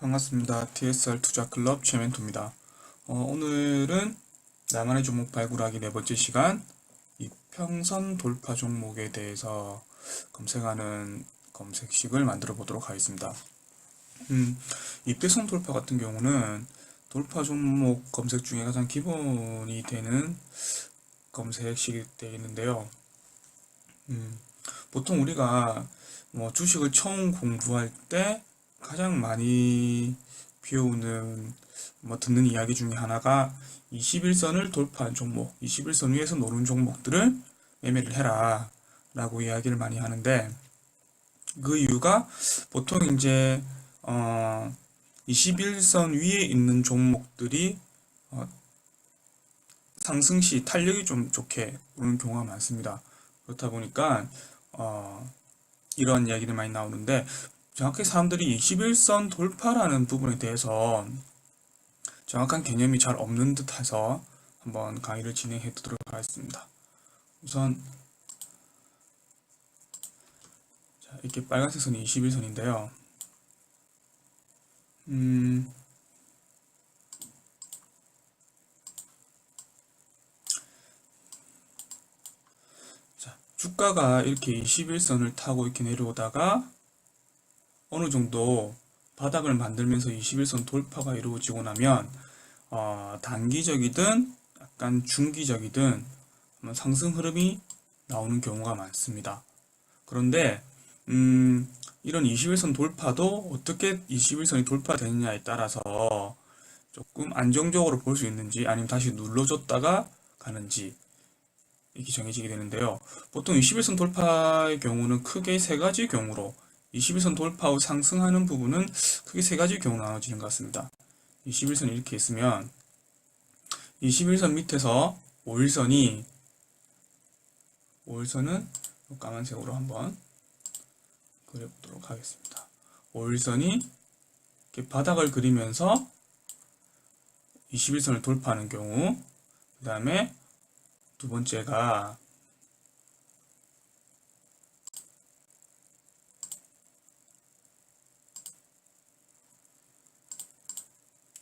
반갑습니다. TSR 투자클럽 최멘토입니다. 오늘은 나만의 종목 발굴하기 네 번째 시간, 이평선 돌파 종목에 대해서 검색하는 검색식을 만들어 보도록 하겠습니다. 이평선 돌파 같은 경우는 돌파 종목 검색 중에 가장 기본이 되는 검색식이 되겠는데요. 보통 우리가 주식을 처음 공부할 때 가장 많이 비오는 듣는 이야기 중에 하나가 21선을 돌파한 종목, 21선 위에서 노는 종목들을 매매를 해라 라고 이야기를 많이 하는데, 그 이유가 보통 이제 21선 위에 있는 종목들이 상승 시 탄력이 좀 좋게 오는 경우가 많습니다. 그렇다 보니까 이런 이야기들 많이 나오는데, 정확히 사람들이 21선 돌파라는 부분에 대해서 정확한 개념이 잘 없는 듯해서 한번 강의를 진행해 보도록 하겠습니다. 우선 이렇게 빨간색 선이 21선인데요. 주가가 이렇게 21선을 타고 이렇게 내려오다가 어느 정도 바닥을 만들면서 21선 돌파가 이루어지고 나면 단기적이든 약간 중기적이든 상승 흐름이 나오는 경우가 많습니다. 그런데 이런 21선 돌파도 어떻게 21선이 돌파되느냐에 따라서 조금 안정적으로 볼 수 있는지, 아니면 다시 눌러줬다가 가는지 이렇게 정해지게 되는데요. 보통 21선 돌파의 경우는 크게 세 가지 경우로, 21선 돌파 후 상승하는 부분은 크게 세 가지 경우로 나눠지는 것 같습니다. 21선이 이렇게 있으면 21선 밑에서 5일선은 까만색으로 한번 그려보도록 하겠습니다. 5일선이 이렇게 바닥을 그리면서 21선을 돌파하는 경우, 그 다음에 두 번째가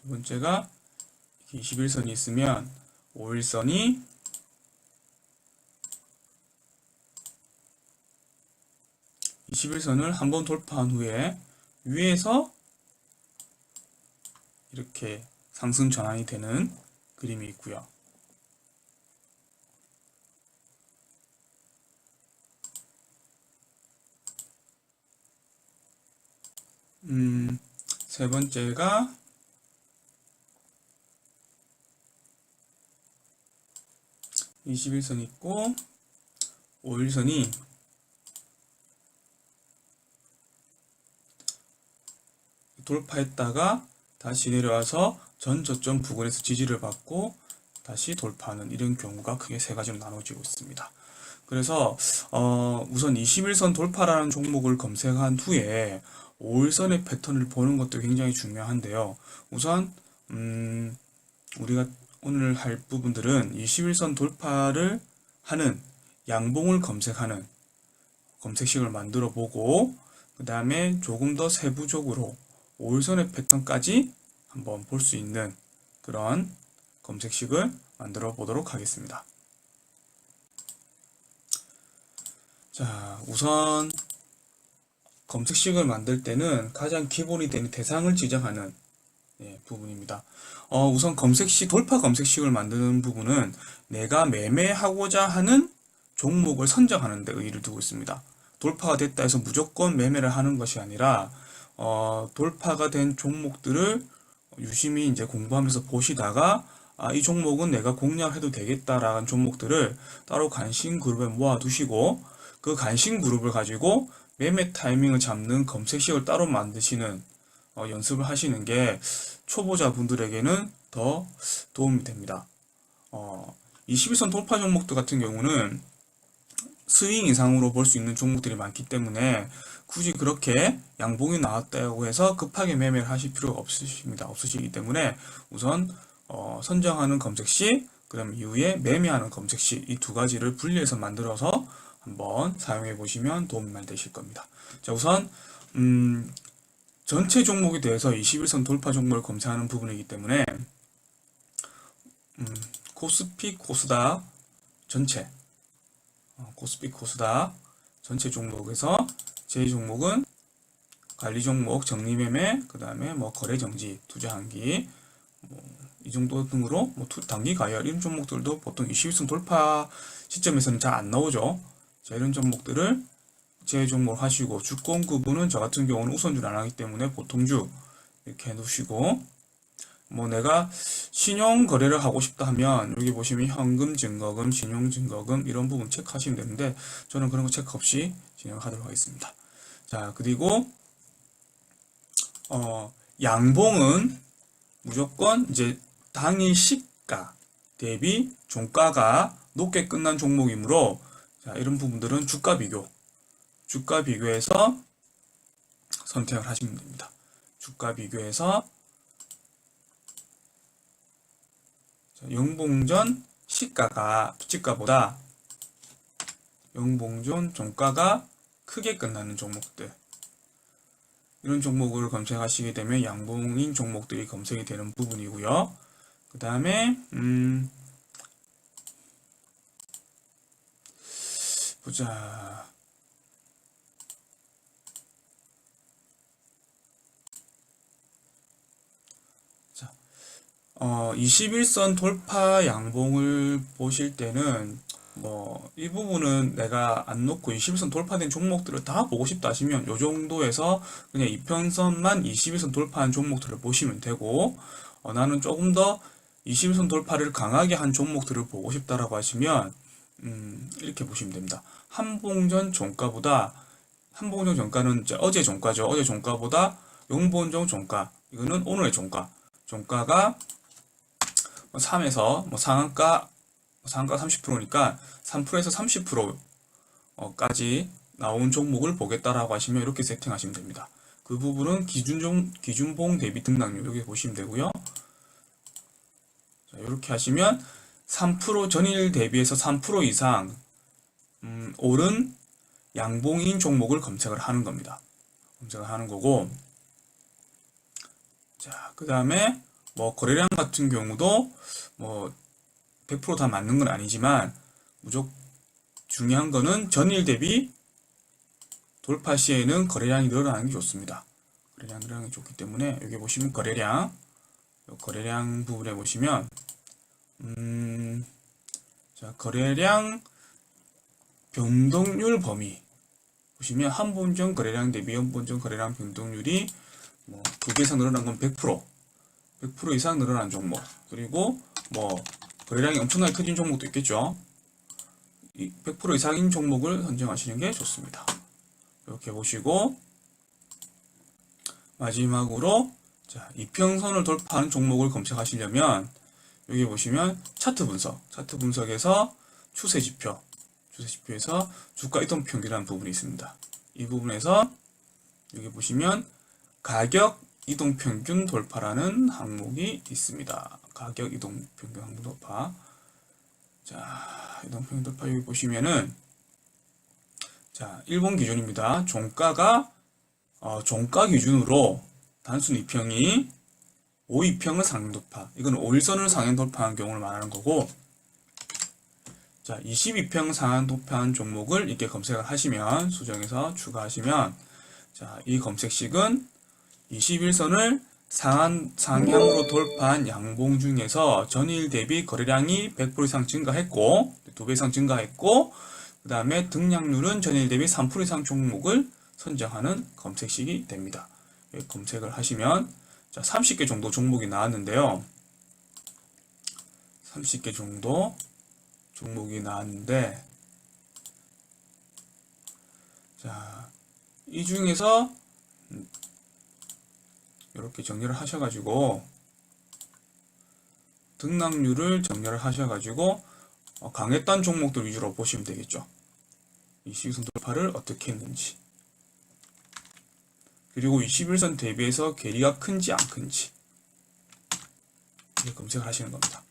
이렇게 21선이 있으면 5일선이 (21선을) 한번 돌파한 후에 위에서 이렇게 상승 전환이 되는 그림이 있고요. 세 번째가 21선 있고 5일선이 돌파했다가 다시 내려와서 전 저점 부근에서 지지를 받고 다시 돌파하는 이런 경우가 크게 세 가지로 나눠지고 있습니다. 그래서 우선 21선 돌파라는 종목을 검색한 후에 5일선의 패턴을 보는 것도 굉장히 중요한데요. 우선 우리가 오늘 할 부분들은 21선 돌파를 하는 양봉을 검색하는 검색식을 만들어 보고, 그 다음에 조금 더 세부적으로 5일선의 패턴까지 한번 볼 수 있는 그런 검색식을 만들어 보도록 하겠습니다. 자, 우선 검색식을 만들 때는 가장 기본이 되는 대상을 지정하는 부분입니다. 우선 돌파 검색식을 만드는 부분은 내가 매매하고자 하는 종목을 선정하는 데 의의를 두고 있습니다. 돌파가 됐다 해서 무조건 매매를 하는 것이 아니라 돌파가 된 종목들을 유심히 이제 공부하면서 보시다가 이 종목은 내가 공략해도 되겠다라는 종목들을 따로 관심 그룹에 모아 두시고, 그 관심 그룹을 가지고 매매 타이밍을 잡는 검색식을 따로 만드시는 연습을 하시는 게 초보자분들에게는 더 도움이 됩니다. 21선 돌파 종목들 같은 경우는 스윙 이상으로 볼 수 있는 종목들이 많기 때문에 굳이 그렇게 양봉이 나왔다고 해서 급하게 매매를 하실 필요가 없으시기 때문에 우선 선정하는 검색식, 그다음 이후에 매매하는 검색식, 이 두 가지를 분리해서 만들어서 한번 사용해 보시면 도움이 많이 되실 겁니다. 자, 우선 전체 종목에 대해서 21선 돌파 종목을 검색하는 부분이기 때문에 코스피 코스닥 전체 코스피 코스닥 전체 종목에서 제 종목은 관리 종목, 정리매매, 그 다음에 뭐 거래 정지, 투자 한기, 이 정도 등으로 뭐 단기 가열 이런 종목들도 보통 21선 돌파 시점에서는 잘 안 나오죠. 자, 이런 종목들을 제 종목 하시고, 주권 구분은 저 같은 경우는 우선주를 안 하기 때문에 보통주 이렇게 해두시고, 뭐 내가 신용 거래를 하고 싶다 하면 여기 보시면 현금, 증거금, 신용 증거금 이런 부분 체크하시면 되는데 저는 그런 거 체크 없이 진행하도록 하겠습니다. 자, 그리고 양봉은 무조건 이제 당일 시가 대비 종가가 높게 끝난 종목이므로, 자, 이런 부분들은 주가 비교해서 선택을 하시면 됩니다. 주가 비교해서 영봉전 시가보다 영봉전 종가가 크게 끝나는 종목들, 이런 종목을 검색하시게 되면 양봉인 종목들이 검색이 되는 부분이고요. 그 다음에 보자. 자, 21선 돌파 양봉을 보실 때는 이 부분은 내가 안 놓고 21선 돌파된 종목들을 다 보고 싶다 하시면 이 정도에서 그냥 이평선만 21선 돌파한 종목들을 보시면 되고, 나는 조금 더 21선 돌파를 강하게 한 종목들을 보고 싶다라고 하시면 이렇게 보시면 됩니다. 한봉전 종가는 어제 종가죠. 어제 종가보다 용봉전 종가, 이거는 오늘의 종가가 3에서 상한가 30%니까 3%에서 30%까지 나온 종목을 보겠다라고 하시면 이렇게 세팅하시면 됩니다. 그 부분은 기준봉 대비 등락률 여기 보시면 되고요. 자, 이렇게 하시면 3% 전일 대비해서 3% 이상 오른 양봉인 종목을 검색을 하는 겁니다. 검색을 하는 거고, 자, 그 다음에 거래량 같은 경우도 100% 다 맞는 건 아니지만 무조건 중요한 거는 전일 대비 돌파 시에는 거래량이 늘어나는 게 좋습니다. 거래량 늘어나는 게 좋기 때문에 여기 보시면 거래량 부분에 보시면 자, 거래량 변동률 범위 보시면 한본전 거래량 대비 연본전 거래량 변동률이 2배 이상 늘어난 건 100% 이상 늘어난 종목, 그리고 거래량이 엄청나게 커진 종목도 있겠죠. 100% 이상인 종목을 선정하시는 게 좋습니다. 이렇게 보시고, 마지막으로 자, 이평선을 돌파하는 종목을 검색하시려면 여기 보시면 차트 분석에서 추세지표에서 주가 이동평균이라는 부분이 있습니다. 이 부분에서 여기 보시면 가격 이동평균 돌파라는 항목이 있습니다. 가격 이동평균 항목 돌파. 자, 이동평균 돌파 여기 보시면은, 자, 일본 기준입니다. 종가 기준으로 단순 2평이 5이평을 상향 돌파. 이건 5일선을 상향 돌파한 경우를 말하는 거고, 자, 22평 상향 돌파한 종목을 이렇게 검색을 하시면, 수정해서 추가하시면, 자, 이 검색식은 21선을 상향으로 돌파한 양봉 중에서 전일 대비 거래량이 100% 이상 증가했고, 2배 이상 증가했고, 그 다음에 등락률은 전일 대비 3% 이상 종목을 선정하는 검색식이 됩니다. 검색을 하시면, 자, 30개 정도 종목이 나왔는데요. 30개 정도 종목이 나왔는데, 자, 이 중에서 이렇게 정렬을 하셔가지고 등락률을 정렬을 하셔가지고 강했던 종목들 위주로 보시면 되겠죠. 이 21선 돌파를 어떻게 했는지, 그리고 21선 대비해서 괴리가 큰지 안 큰지 이렇게 검색을 하시는 겁니다.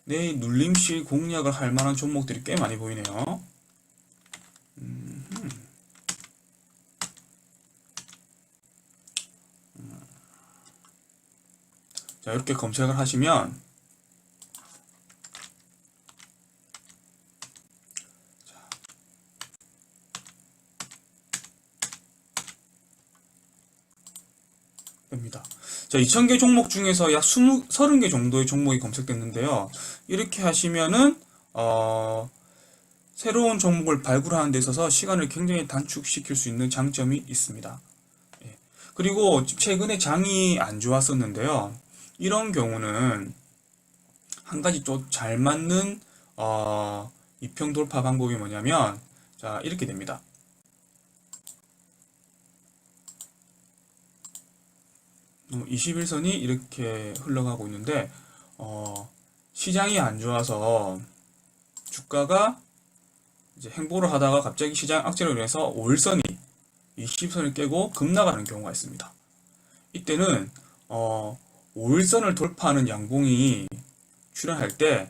내일 눌림실 공략을 할 만한 종목들이 꽤 많이 보이네요. 자, 이렇게 검색을 하시면 됩니다. 자, 2000개 종목 중에서 약 30개 정도의 종목이 검색됐는데요. 이렇게 하시면은 새로운 종목을 발굴하는 데 있어서 시간을 굉장히 단축시킬 수 있는 장점이 있습니다. 예. 그리고 최근에 장이 안 좋았었는데요. 이런 경우는 한 가지 또 잘 맞는 이평 돌파 방법이 뭐냐면, 자, 이렇게 됩니다. 21선이 이렇게 흘러가고 있는데 시장이 안 좋아서 주가가 이제 행보를 하다가 갑자기 시장 악재로 인해서 5일선이 20선을 깨고 급락하는 경우가 있습니다. 이때는 5일선을 돌파하는 양봉이 출현할 때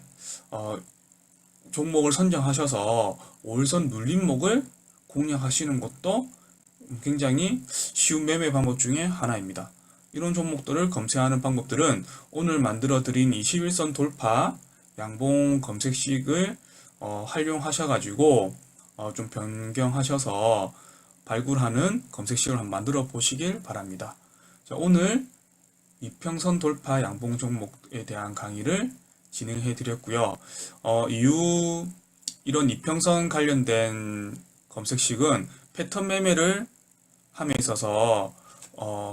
종목을 선정하셔서 5일선 눌림목을 공략하시는 것도 굉장히 쉬운 매매 방법 중에 하나입니다. 이런 종목들을 검색하는 방법들은 오늘 만들어 드린 21선 돌파 양봉 검색식을 활용하셔가지고 좀 변경하셔서 발굴하는 검색식을 한번 만들어 보시길 바랍니다. 자, 오늘 이평선 돌파 양봉 종목에 대한 강의를 진행해 드렸고요. 이후 이런 이평선 관련된 검색식은 패턴 매매를 함에 있어서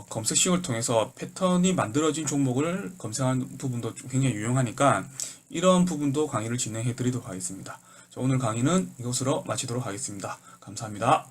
검색식을 통해서 패턴이 만들어진 종목을 검색하는 부분도 굉장히 유용하니까 이런 부분도 강의를 진행해 드리도록 하겠습니다. 자, 오늘 강의는 이것으로 마치도록 하겠습니다. 감사합니다.